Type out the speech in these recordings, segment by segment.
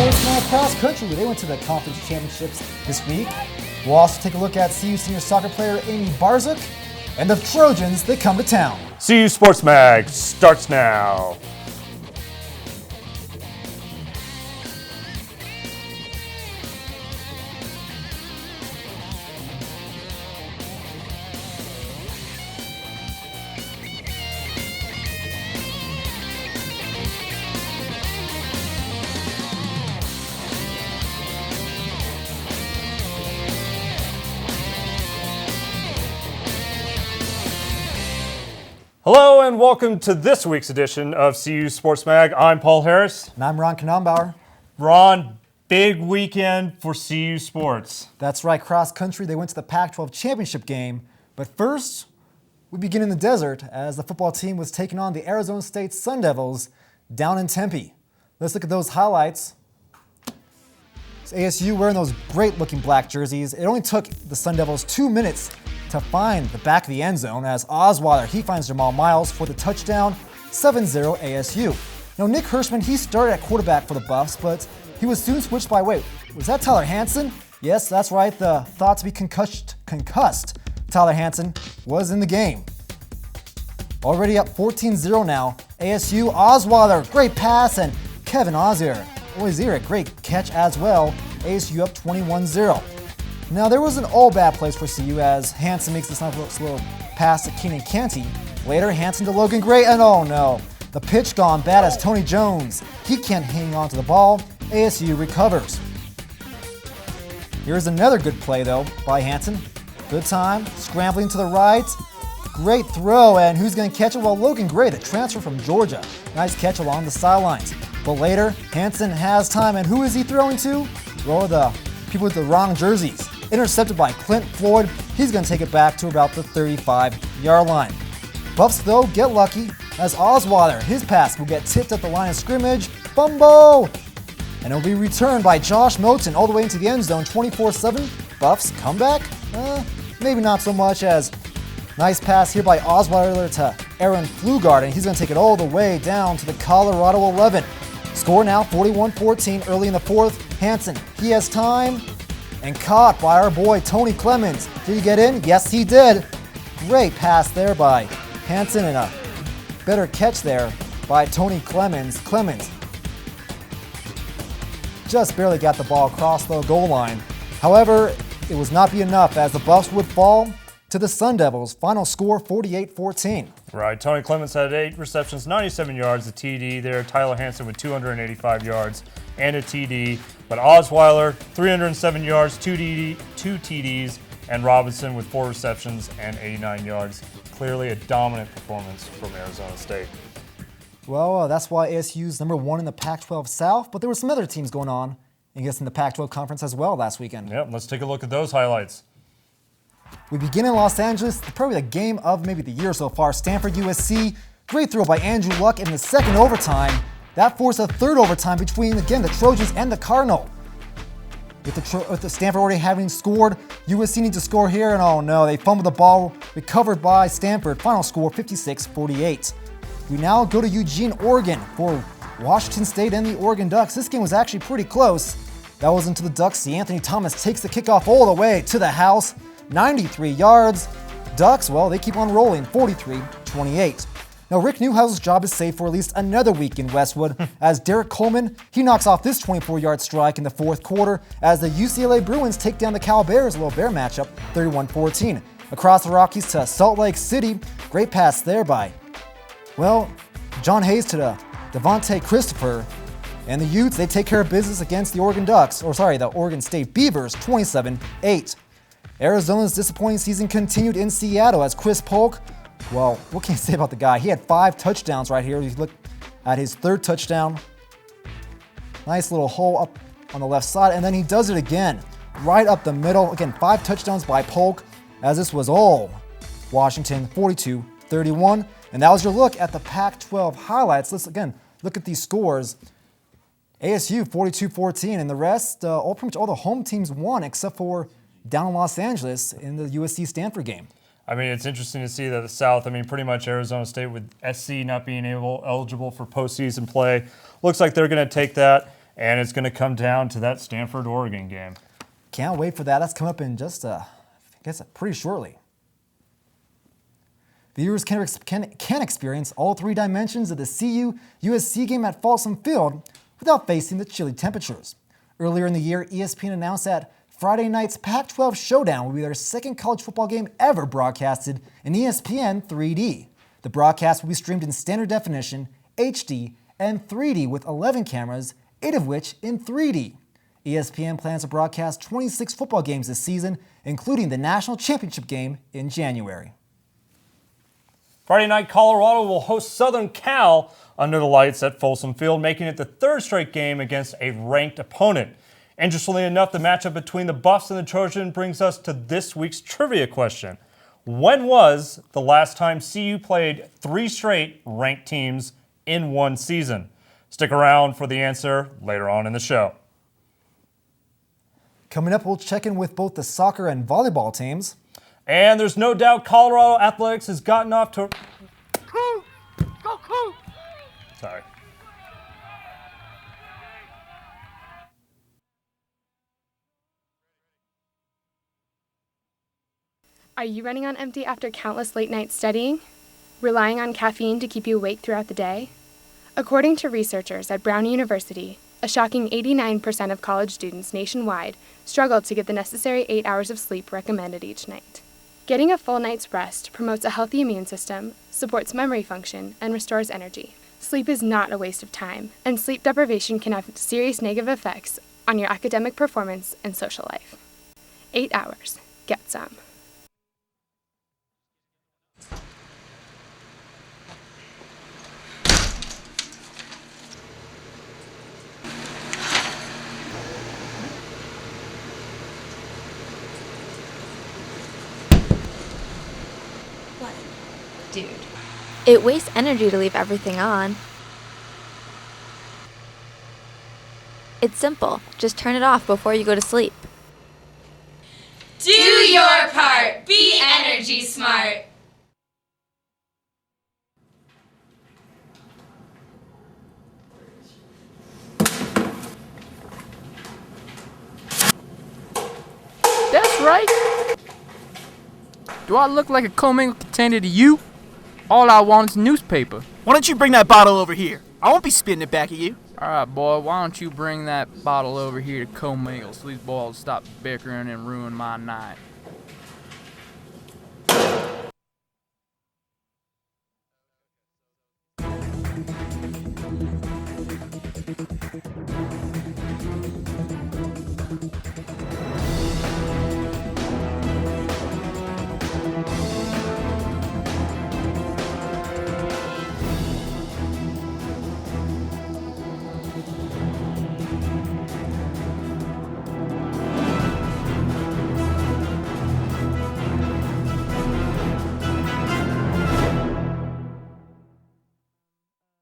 Sportsman Cross Country. They went to the conference championships this week. We'll also take a look at CU senior soccer player Amy Barzuk and the Trojans that come to town. CU Sports Mag starts now. Hello and welcome to this week's edition of CU Sports Mag. I'm Paul Harris. And I'm Ron Knonbauer. Ron, big weekend for CU Sports. That's right, cross country. They went to the Pac-12 championship game. But first, we begin in the desert as the football team was taking on the Arizona State Sun Devils down in Tempe. Let's look at those highlights. It's ASU wearing those great-looking black jerseys. It only took the Sun Devils 2 minutes to find the back of the end zone as Osweiler, he finds Jamal Miles for the touchdown, 7-0 ASU. Now, Nick Hirschman, he started at quarterback for the Buffs, but he was soon switched by, was that Tyler Hansen? Yes, that's right, the thought to be concussed Tyler Hansen was in the game. Already up 14-0 now, ASU, Osweiler, great pass, and Kevin Ozier, great catch as well, ASU up 21-0. Now, there was an all bad place for CU as Hansen makes this nice little pass to Keenan Canty. Later, Hansen to Logan Gray, and oh no, the pitch gone bad as Tony Jones. He can't hang on to the ball. ASU recovers. Here's another good play, though, by Hansen. Good time, scrambling to the right. Great throw, and who's going to catch it? Well, Logan Gray, the transfer from Georgia. Nice catch along the sidelines. But later, Hansen has time, and who is he throwing to? Well, the people with the wrong jerseys. Intercepted by Clint Floyd. He's going to take it back to about the 35-yard line. Buffs, though, get lucky as Osweiler, his pass will get tipped at the line of scrimmage. Bumbo! And it'll be returned by Josh Moten all the way into the end zone, 24-7. Buffs comeback? Maybe not so much as nice pass here by Osweiler to Aaron Flugard, and he's going to take it all the way down to the Colorado 11. Score now 41-14 early in the fourth. Hansen, he has time. And caught by our boy Tony Clemens. Did he get in? Yes, he did. Great pass there by Hansen and a better catch there by Tony Clemens. Clemens just barely got the ball across the goal line. However, it was not be enough as the Buffs would fall to the Sun Devils. Final score 48-14. Right, Tony Clemens had 8 receptions, 97 yards, a TD there. Tyler Hansen with 285 yards and a TD. But Osweiler, 307 yards, 2 TDs, and Robinson with 4 receptions and 89 yards. Clearly a dominant performance from Arizona State. Well, that's why ASU's number 1 in the Pac-12 South, but there were some other teams going on, I guess, in the Pac-12 Conference as well last weekend. Yep, let's take a look at those highlights. We begin in Los Angeles, probably the game of maybe the year so far. Stanford USC, great throw by Andrew Luck in the second overtime. That forced a third overtime between, again, the Trojans and the Cardinal. With the Stanford already having scored, USC needs to score here, and oh no, they fumbled the ball, recovered by Stanford. Final score 56-48. We now go to Eugene, Oregon for Washington State and the Oregon Ducks. This game was actually pretty close. That was into the Ducks. Anthony Thomas takes the kickoff all the way to the house. 93 yards. Ducks, well, they keep on rolling, 43-28. Now, Rick Newhouse's job is safe for at least another week in Westwood as Derek Coleman, he knocks off this 24-yard strike in the fourth quarter as the UCLA Bruins take down the Cal Bears, a little Bear matchup, 31-14. Across the Rockies to Salt Lake City, great pass there by, well, John Hayes to the Devontae Christopher. And the Utes, they take care of business against the the Oregon State Beavers, 27-8. Arizona's disappointing season continued in Seattle as Chris Polk, well, what can you say about the guy? He had 5 touchdowns right here. You look at his third touchdown. Nice little hole up on the left side, and then he does it again, right up the middle. Again, 5 touchdowns by Polk, as this was all Washington, 42-31. And that was your look at the Pac-12 highlights. Let's, again, look at these scores. ASU, 42-14, and the rest, pretty much all the home teams won except for down in Los Angeles in the USC-Stanford game. I mean, it's interesting to see that the South, pretty much Arizona State with SC not being eligible for postseason play. Looks like they're going to take that and it's going to come down to that Stanford-Oregon game. Can't wait for that. That's coming up in just, I guess, pretty shortly. Viewers can experience all three dimensions of the CU-USC game at Folsom Field without facing the chilly temperatures. Earlier in the year, ESPN announced that Friday night's Pac-12 Showdown will be their second college football game ever broadcasted in ESPN 3D. The broadcast will be streamed in standard definition, HD, and 3D with 11 cameras, 8 of which in 3D. ESPN plans to broadcast 26 football games this season, including the national championship game in January. Friday night, Colorado will host Southern Cal under the lights at Folsom Field, making it the third straight game against a ranked opponent. Interestingly enough, the matchup between the Buffs and the Trojans brings us to this week's trivia question. When was the last time CU played 3 straight ranked teams in one season? Stick around for the answer later on in the show. Coming up, we'll check in with both the soccer and volleyball teams. And there's no doubt Colorado Athletics has gotten off to... Coop! Go Coop! Sorry. Are you running on empty after countless late nights studying? Relying on caffeine to keep you awake throughout the day? According to researchers at Brown University, a shocking 89% of college students nationwide struggle to get the necessary 8 hours of sleep recommended each night. Getting a full night's rest promotes a healthy immune system, supports memory function, and restores energy. Sleep is not a waste of time, and sleep deprivation can have serious negative effects on your academic performance and social life. 8 hours. Get some. Dude. It wastes energy to leave everything on. It's simple. Just turn it off before you go to sleep. Do your part. Be energy smart. That's right. Do I look like a commingled contender to you? All I want is newspaper. Why don't you bring that bottle over here? I won't be spitting it back at you. Alright, boy, why don't you bring that bottle over here to commingle so these boys stop bickering and ruin my night.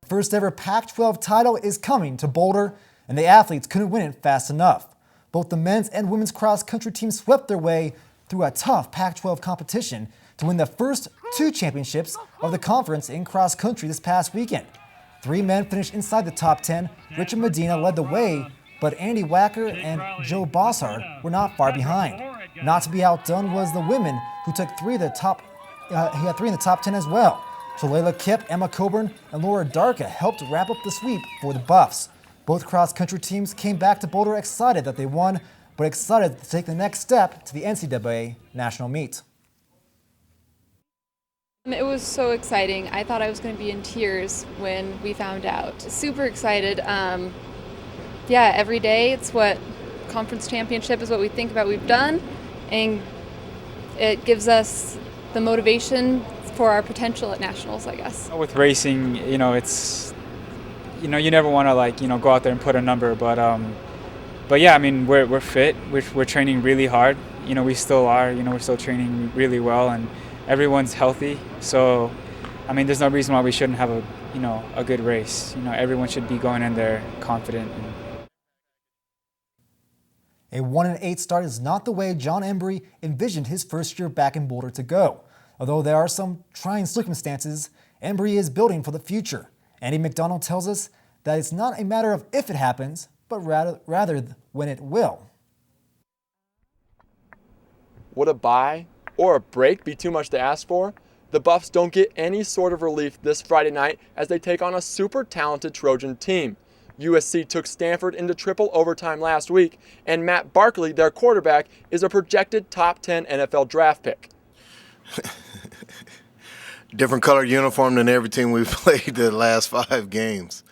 First ever Pac-12 title is coming to Boulder, and the athletes couldn't win it fast enough. Both the men's and women's cross-country teams swept their way through a tough Pac-12 competition to win the first 2 championships of the conference in cross-country this past weekend. 3 men finished inside the top 10. Richard Medina led the way, but Andy Wacker and Joe Bossard were not far behind. Not to be outdone was the women, who took 3 of the top. He had 3 in the top 10 as well. Shalala Kipp, Emma Coburn, and Laura Darka helped wrap up the sweep for the Buffs. Both cross-country teams came back to Boulder excited that they won, but excited to take the next step to the NCAA national meet. It was so exciting. I thought I was going to be in tears when we found out. Super excited. Yeah, every day it's what conference championship is what we think about we've done, and it gives us the motivation for our potential at nationals, I guess. With racing, it's, you never want to go out there and put a number, but yeah, I mean, we're fit. We're training really hard. We still are. We're still training really well, and everyone's healthy. So, I mean, there's no reason why we shouldn't have a good race. Everyone should be going in there confident. A 1-8 start is not the way John Embry envisioned his first year back in Boulder to go. Although there are some trying circumstances, Embry is building for the future. Andy McDonald tells us that it's not a matter of if it happens, but rather when it will. Would a bye or a break be too much to ask for? The Buffs don't get any sort of relief this Friday night as they take on a super talented Trojan team. USC took Stanford into triple overtime last week, and Matt Barkley, their quarterback, is a projected top 10 NFL draft pick. Different colored uniform than every team we've played the last 5 games.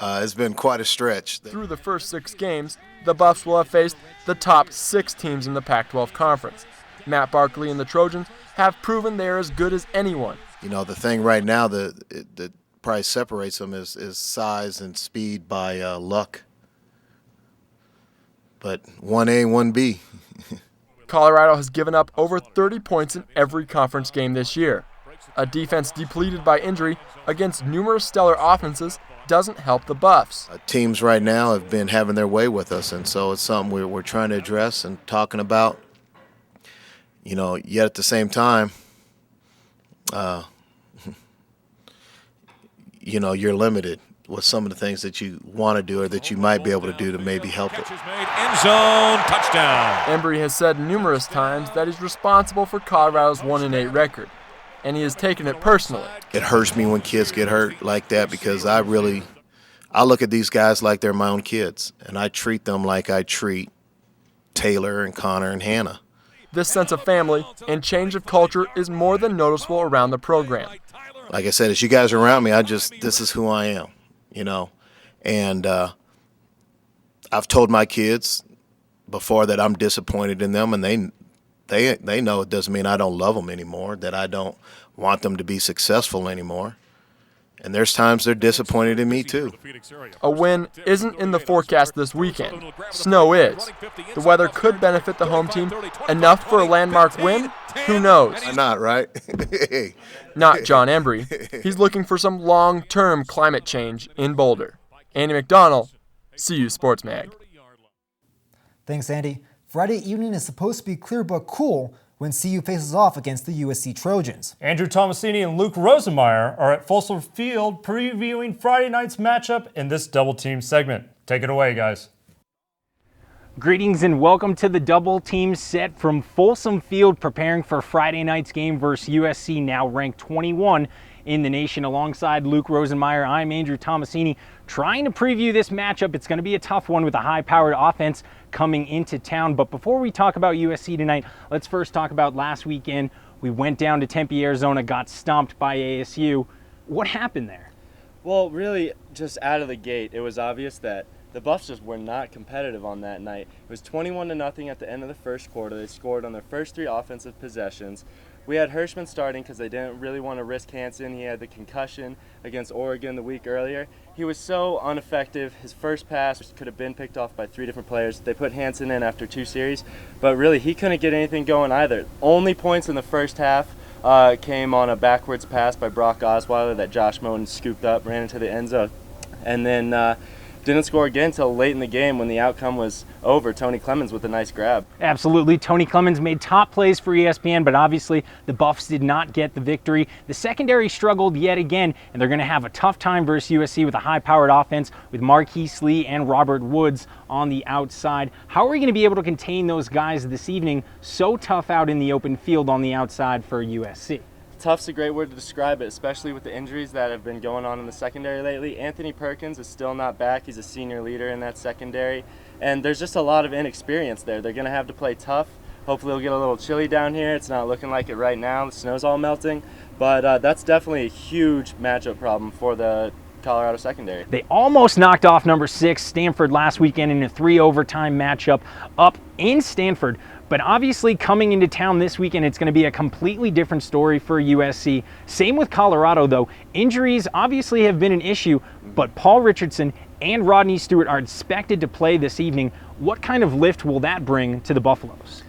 It's been quite a stretch. Through the first 6 games, the Buffs will have faced the top 6 teams in the Pac-12 Conference. Matt Barkley and the Trojans have proven they're as good as anyone. You know, the thing right now that probably separates them is size and speed by luck. But 1A, 1B. Colorado has given up over 30 points in every conference game this year. A defense depleted by injury against numerous stellar offenses doesn't help the Buffs. Teams right now have been having their way with us, and so it's something we're trying to address and talking about. You know, yet at the same time, you know, you're limited with some of the things that you want to do or that you might be able to do to maybe help it. End zone, touchdown. Embry has said numerous times that he's responsible for Colorado's 1-8 record, and he has taken it personally. It hurts me when kids get hurt like that because I look at these guys like they're my own kids, and I treat them like I treat Taylor and Connor and Hannah. This sense of family and change of culture is more than noticeable around the program. Like I said, as you guys are around me, this is who I am, you know. And I've told my kids before that I'm disappointed in them, and they know it doesn't mean I don't love them anymore, that I don't want them to be successful anymore. And there's times they're disappointed in me too. A win isn't in the forecast this weekend. Snow is. The weather could benefit the home team enough for a landmark win. Who knows? Why not, right? Not John Embry. He's looking for some long-term climate change in Boulder. Andy McDonald, CU Sports Mag. Thanks, Andy. Friday evening is supposed to be clear but cool when CU faces off against the USC Trojans. Andrew Tomasini and Luke Rosenmeyer are at Folsom Field previewing Friday night's matchup in this double team segment. Take it away, guys. Greetings and welcome to the double team set from Folsom Field, preparing for Friday night's game versus USC, now ranked 21 in the nation. Alongside Luke Rosenmeyer, I'm Andrew Tomasini, trying to preview this matchup. It's going to be a tough one with a high-powered offense coming into town. But before we talk about USC tonight, let's first talk about last weekend. We went down to Tempe, Arizona, got stomped by ASU. What happened there? Well, really, just out of the gate, it was obvious that the Buffs just were not competitive on that night. It was 21-0 at the end of the first quarter. They scored on their first 3 offensive possessions. We had Hirschman starting because they didn't really want to risk Hansen. He had the concussion against Oregon the week earlier. He was so ineffective. His first pass could have been picked off by 3 different players. They put Hansen in after 2 series, but really he couldn't get anything going either. Only points in the first half came on a backwards pass by Brock Osweiler that Josh Moten scooped up, ran into the end zone, and then didn't score again until late in the game when the outcome was over. Tony Clemens with a nice grab. Absolutely. Tony Clemens made top plays for ESPN, but obviously the Buffs did not get the victory. The secondary struggled yet again, and they're going to have a tough time versus USC with a high-powered offense with Marquise Lee and Robert Woods on the outside. How are we going to be able to contain those guys this evening so tough out in the open field on the outside for USC? Tough's a great word to describe it, especially with the injuries that have been going on in the secondary lately. Anthony Perkins is still not back. He's a senior leader in that secondary, and there's just a lot of inexperience there. They're going to have to play tough. Hopefully it'll get a little chilly down here. It's not looking like it right now. The snow's all melting, but that's definitely a huge matchup problem for the Colorado secondary. They almost knocked off number 6 Stanford last weekend in a 3 overtime matchup up in Stanford. But obviously coming into town this weekend, it's going to be a completely different story for USC. Same with Colorado, though. Injuries obviously have been an issue, but Paul Richardson and Rodney Stewart are expected to play this evening. What kind of lift will that bring to the Buffaloes?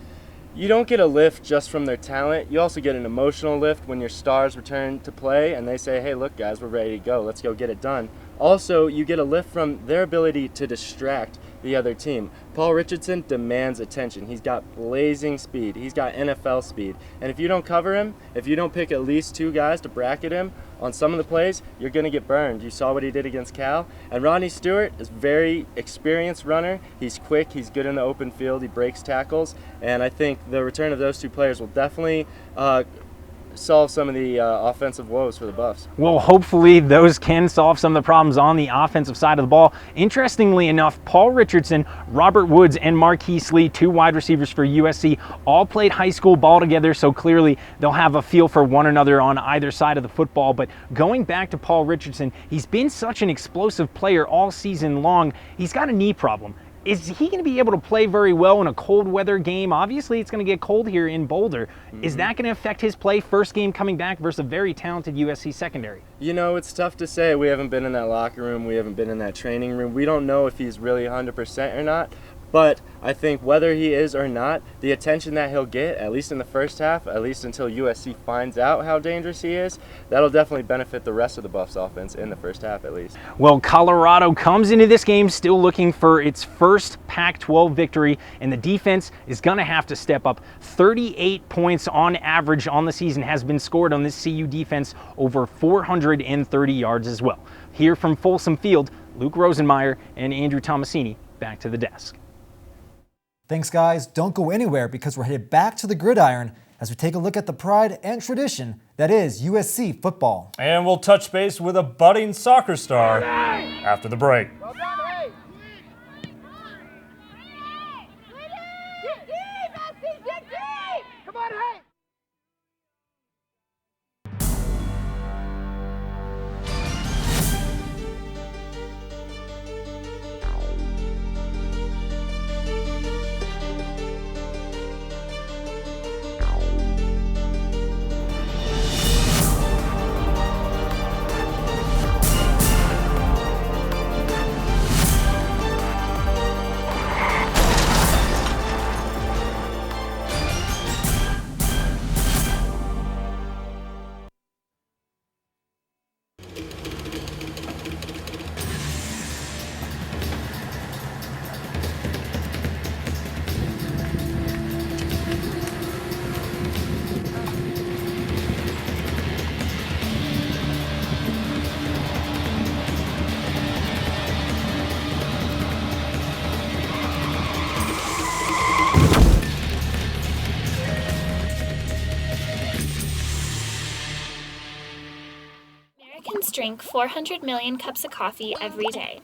You don't get a lift just from their talent. You also get an emotional lift when your stars return to play and they say, hey, look, guys, we're ready to go. Let's go get it done. Also, you get a lift from their ability to distract the other team. Paul Richardson demands attention. He's got blazing speed. He's got NFL speed. And if you don't cover him, if you don't pick at least 2 guys to bracket him on some of the plays, you're going to get burned. You saw what he did against Cal. And Rodney Stewart is a very experienced runner. He's quick. He's good in the open field. He breaks tackles. And I think the return of those 2 players will definitely solve some of the offensive woes for the Buffs. Well, hopefully those can solve some of the problems on the offensive side of the ball. Interestingly enough, Paul Richardson, Robert Woods, and Marquise Lee, 2 wide receivers for USC, all played high school ball together, so clearly they'll have a feel for one another on either side of the football. But going back to Paul Richardson, he's been such an explosive player all season long. He's got a knee problem. Is he going to be able to play very well in a cold weather game? Obviously, it's going to get cold here in Boulder. Is that going to affect his play first game coming back versus a very talented USC secondary? You know, it's tough to say. We haven't been in that locker room. We haven't been in that training room. We don't know if he's really 100% or not. But I think whether he is or not, the attention that he'll get, at least in the first half, at least until USC finds out how dangerous he is, that'll definitely benefit the rest of the Buffs offense in the first half at least. Well, Colorado comes into this game still looking for its first Pac-12 victory, and the defense is going to have to step up. 38 points on average on the season has been scored on this CU defense, over 430 yards as well. Here from Folsom Field, Luke Rosenmeyer and Andrew Tomasini, back to the desk. Thanks, guys. Don't go anywhere because we're headed back to the gridiron as we take a look at the pride and tradition that is USC football. And we'll touch base with a budding soccer star after the break. Americans drink 400 million cups of coffee every day.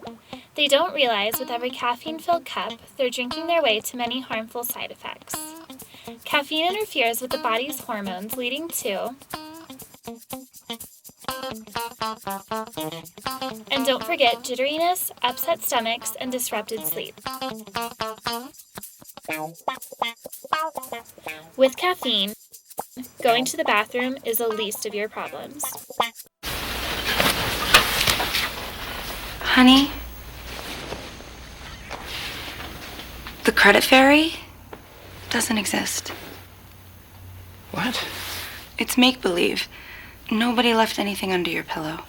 They don't realize with every caffeine-filled cup, they're drinking their way to many harmful side effects. Caffeine interferes with the body's hormones, leading to... And don't forget jitteriness, upset stomachs, and disrupted sleep. With caffeine, going to the bathroom is the least of your problems. Honey, the credit fairy doesn't exist. What? It's make-believe. Nobody left anything under your pillow.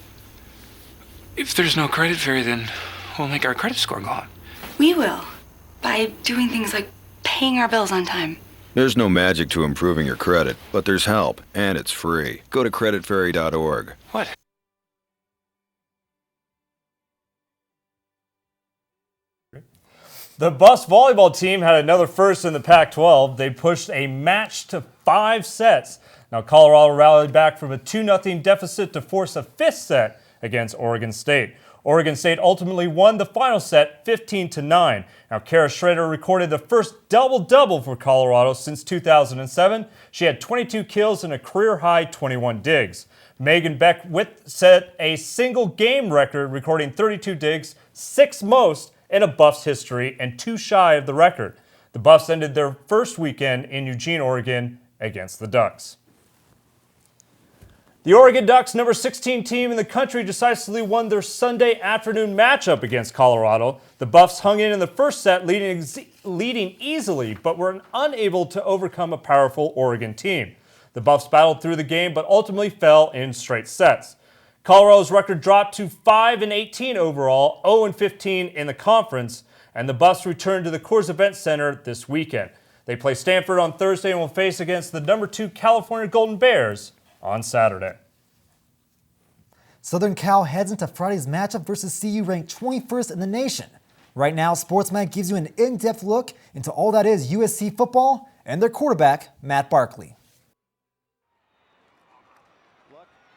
If there's no credit fairy, then we'll make our credit score go up. We will, by doing things like paying our bills on time. There's no magic to improving your credit, but there's help, and it's free. Go to creditfairy.org. What? The Buffs volleyball team had another first in the Pac-12. They pushed a match to 5 sets. Now Colorado rallied back from a 2-0 deficit to force a 5th set against Oregon State. Oregon State ultimately won the final set 15-9. Now Kara Schrader recorded the first double-double for Colorado since 2007. She had 22 kills and a career-high 21 digs. Megan Beckwith set a single game record, recording 32 digs, 6th most in a Buffs history and 2 shy of the record. The Buffs ended their first weekend in Eugene, Oregon against the Ducks. The Oregon Ducks, number 16 team in the country, decisively won their Sunday afternoon matchup against Colorado. The Buffs hung in the first set, leading easily, but were unable to overcome a powerful Oregon team. The Buffs battled through the game, but ultimately fell in straight sets. Colorado's record dropped to 5-18 overall, 0-15 in the conference, and the Buffs return to the Coors Event Center this weekend. They play Stanford on Thursday and will face against the number 2 California Golden Bears on Saturday. Southern Cal heads into Friday's matchup versus CU, ranked 21st in the nation. Right now, SportsMag gives you an in-depth look into all that is USC football and their quarterback, Matt Barkley.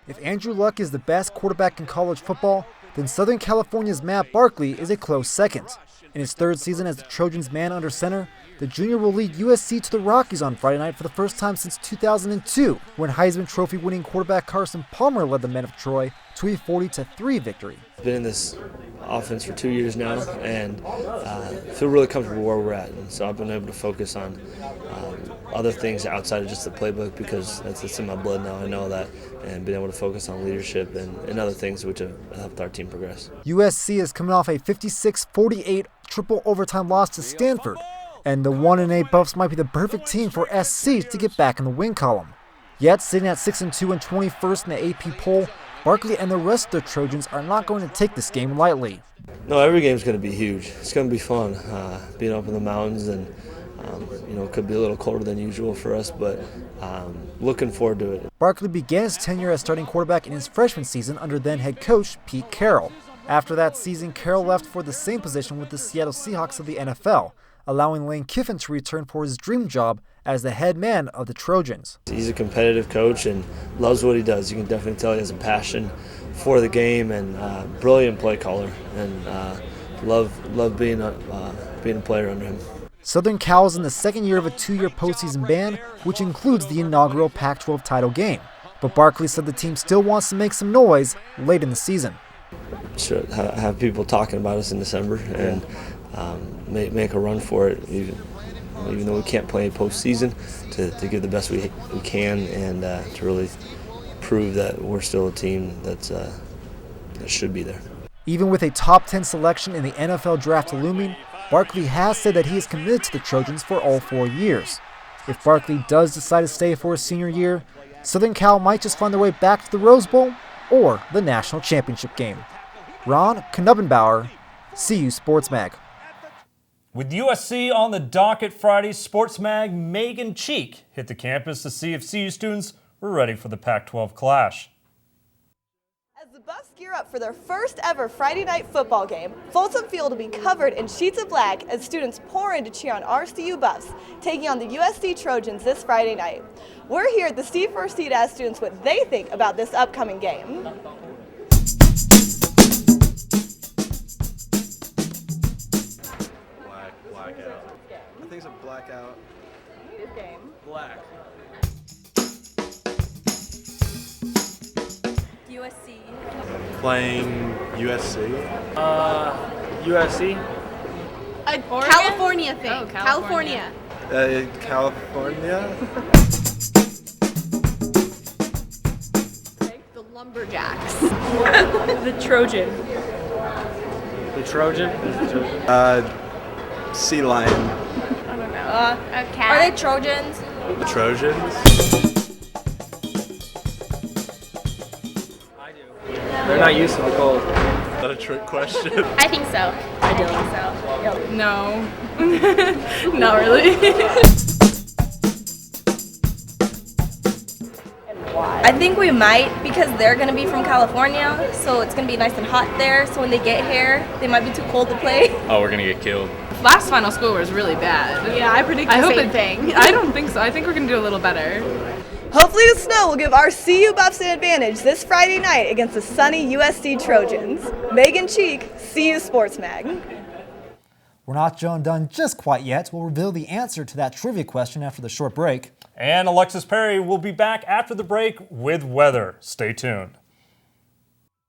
If Andrew Luck is the best quarterback in college football, then Southern California's Matt Barkley is a close second. In his third season as the Trojans' man under center, the junior will lead USC to the Rockies on Friday night for the first time since 2002, when Heisman Trophy-winning quarterback Carson Palmer led the men of Troy to a 40-3 victory. I've been in this offense for 2 years now, and feel really comfortable where we're at. And so I've been able to focus on other things outside of just the playbook, because it's in my blood now. I know that, and being able to focus on leadership and other things which have helped our team progress. USC is coming off a 56-48 triple overtime loss to Stanford, and the 1-8 Buffs might be the perfect team for SC to get back in the win column. Yet, sitting at 6-2 and 21st in the AP poll, Barkley and the rest of the Trojans are not going to take this game lightly. No, every game is going to be huge. It's going to be fun, being up in the mountains, and it could be a little colder than usual for us, but looking forward to it. Barkley began his tenure as starting quarterback in his freshman season under then head coach Pete Carroll. After that season, Carroll left for the same position with the Seattle Seahawks of the NFL, allowing Lane Kiffin to return for his dream job as the head man of the Trojans. He's a competitive coach and loves what he does. You can definitely tell he has a passion for the game, and brilliant play caller, and love being a player under him. Southern Cal is in the second year of a 2-year postseason ban, which includes the inaugural Pac-12 title game. But Barkley said the team still wants to make some noise late in the season. Should have people talking about us in December, and make a run for it, even though we can't play postseason, to give the best we can, and to really prove that we're still a team that should be there. Even with a top 10 selection in the NFL draft looming, Barkley has said that he is committed to the Trojans for all 4 years. If Barkley does decide to stay for his senior year, Southern Cal might just find their way back to the Rose Bowl or the national championship game. Ron Knubbenbauer, CU Sports Mag. With USC on the docket Friday, Sports Mag Megan Cheek hit the campus to see if CU students were ready for the Pac-12 clash. As the Buffs gear up for their first ever Friday night football game, Folsom Field will be covered in sheets of black as students pour in to cheer on our CU Buffs, taking on the USC Trojans this Friday night. We're here at the Steve Fertitta to ask students what they think about this upcoming game. Blackout. I think it's a blackout. This game. Black. USC. Playing USC. USC. A California thing. Oh, California. California. The Lumberjacks. The Trojan. The Trojan? Sea lion. I don't know. A cat. Are they Trojans? The Trojans. They're not used to the cold. Is that a trick question? I think so. I do think so. No. Not really. I think we might, because they're going to be from California, so it's going to be nice and hot there. So when they get here, they might be too cold to play. Oh, we're going to get killed. Last final score was really bad. Yeah, I predict the same thing. I don't think so. I think we're going to do a little better. Hopefully the snow will give our CU Buffs an advantage this Friday night against the sunny USC Trojans. Megan Cheek, CU Sports Mag. We're not done just quite yet. We'll reveal the answer to that trivia question after the short break. And Alexis Perry will be back after the break with weather. Stay tuned.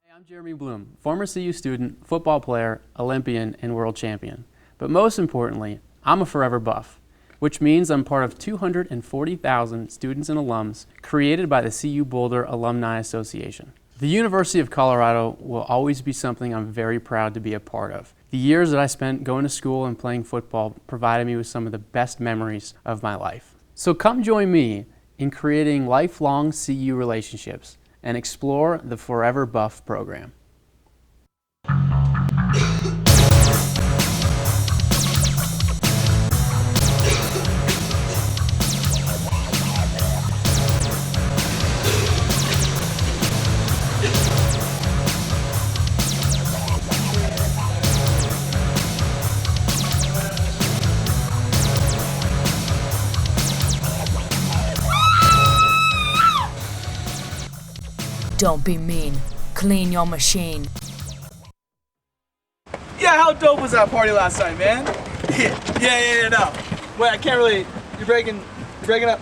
Hey, I'm Jeremy Bloom, former CU student, football player, Olympian, and world champion. But most importantly, I'm a forever Buff, which means I'm part of 240,000 students and alums created by the CU Boulder Alumni Association. The University of Colorado will always be something I'm very proud to be a part of. The years that I spent going to school and playing football provided me with some of the best memories of my life. So come join me in creating lifelong CU relationships and explore the Forever Buff program. Don't be mean. Clean your machine. Yeah, how dope was that party last night, man? Yeah, no. Wait, I can't really. You're breaking up.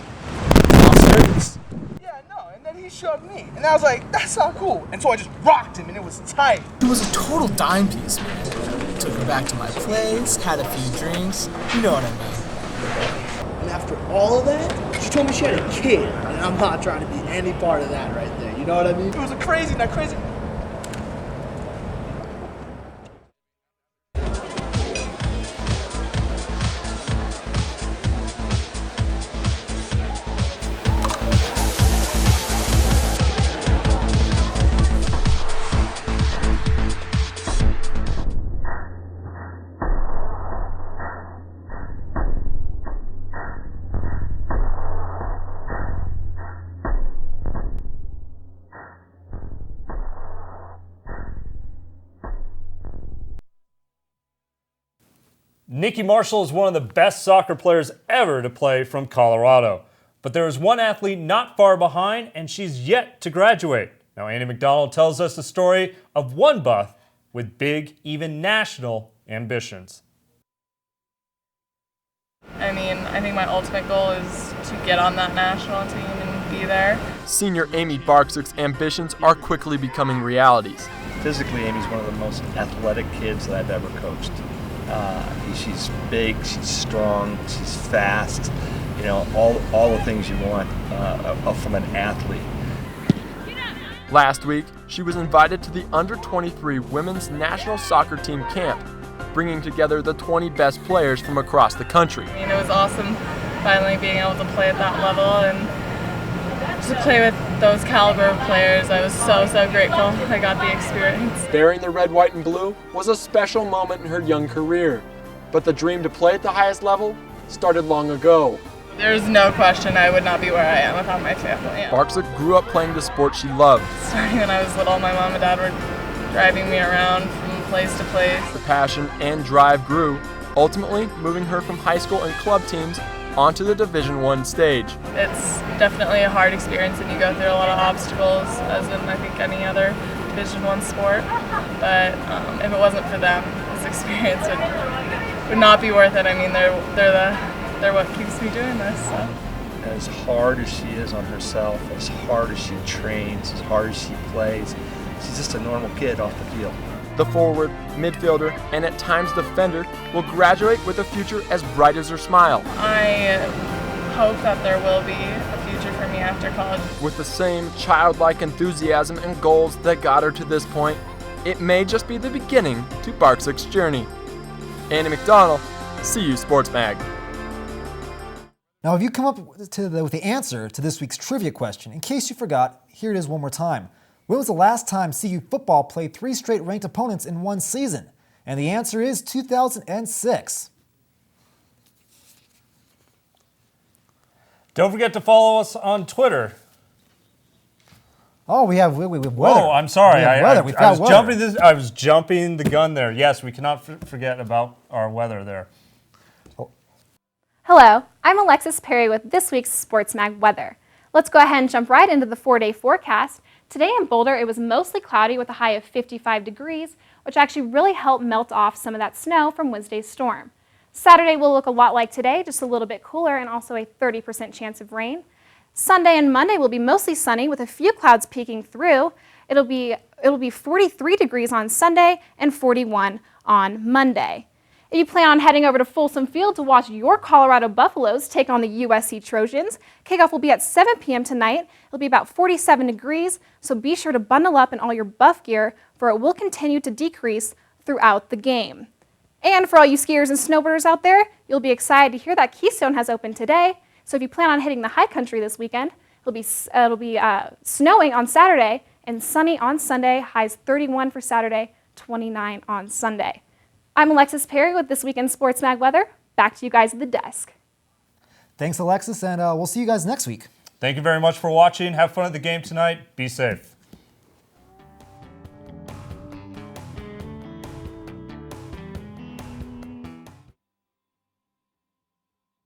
Yeah, no, and then he shoved me. And I was like, that's not cool. And so I just rocked him, and it was tight. It was a total dime piece, man. Took her back to my place, had a few drinks. You know what I mean. And after all of that, she told me she had a kid. And I'm not trying to be any part of that right there. You know what I mean? It was a crazy. Nikki Marshall is one of the best soccer players ever to play from Colorado. But there is one athlete not far behind, and she's yet to graduate. Now, Andy McDonald tells us the story of one Buff with big, even national ambitions. I mean, I think my ultimate goal is to get on that national team and be there. Senior Amy Barksick's ambitions are quickly becoming realities. Physically, Amy's one of the most athletic kids that I've ever coached. She's big, she's strong, she's fast, you know, all the things you want from an athlete. Last week, she was invited to the Under-23 Women's National Soccer Team camp, bringing together the 20 best players from across the country. I mean, it was awesome finally being able to play at that level and just to play with those caliber of players. I was so grateful I got the experience. Bearing the red, white, and blue was a special moment in her young career, but the dream to play at the highest level started long ago. There's no question I would not be where I am without my family. Yeah. Barksick grew up playing the sport she loved. Starting when I was little, my mom and dad were driving me around from place to place. The passion and drive grew, ultimately moving her from high school and club teams onto the Division I stage. It's definitely a hard experience and you go through a lot of obstacles, as in I think any other Division I sport. But if it wasn't for them, this experience would not be worth it. I mean, they're what keeps me doing this. So. As hard as she is on herself, as hard as she trains, as hard as she plays, she's just a normal kid off the field. The forward, midfielder, and at times defender will graduate with a future as bright as her smile. I hope that there will be a future for me after college. With the same childlike enthusiasm and goals that got her to this point, it may just be the beginning to Barksick's journey. Andy McDonald, CU Sports Mag. Now, if you come up with the answer to this week's trivia question, in case you forgot, here it is one more time. When was the last time CU football played 3 straight ranked opponents in one season? And the answer is 2006. Don't forget to follow us on Twitter. Oh, we have weather. Oh, I'm sorry. I was jumping the gun there. Yes, we cannot forget about our weather there. Hello, I'm Alexis Perry with this week's Sports Mag weather. Let's go ahead and jump right into the 4-day forecast. Today in Boulder, it was mostly cloudy with a high of 55 degrees, which actually really helped melt off some of that snow from Wednesday's storm. Saturday will look a lot like today, just a little bit cooler and also a 30% chance of rain. Sunday and Monday will be mostly sunny with a few clouds peeking through. It'll be 43 degrees on Sunday and 41 on Monday. If you plan on heading over to Folsom Field to watch your Colorado Buffaloes take on the USC Trojans, kickoff will be at 7 p.m. tonight. It'll be about 47 degrees, so be sure to bundle up in all your Buff gear, for it will continue to decrease throughout the game. And for all you skiers and snowboarders out there, you'll be excited to hear that Keystone has opened today. So if you plan on hitting the high country this weekend, It'll be snowing on Saturday and sunny on Sunday. Highs 31 for Saturday, 29 on Sunday. I'm Alexis Perry with This Week in Sports Mag Weather. Back to you guys at the desk. Thanks, Alexis, and we'll see you guys next week. Thank you very much for watching. Have fun at the game tonight. Be safe.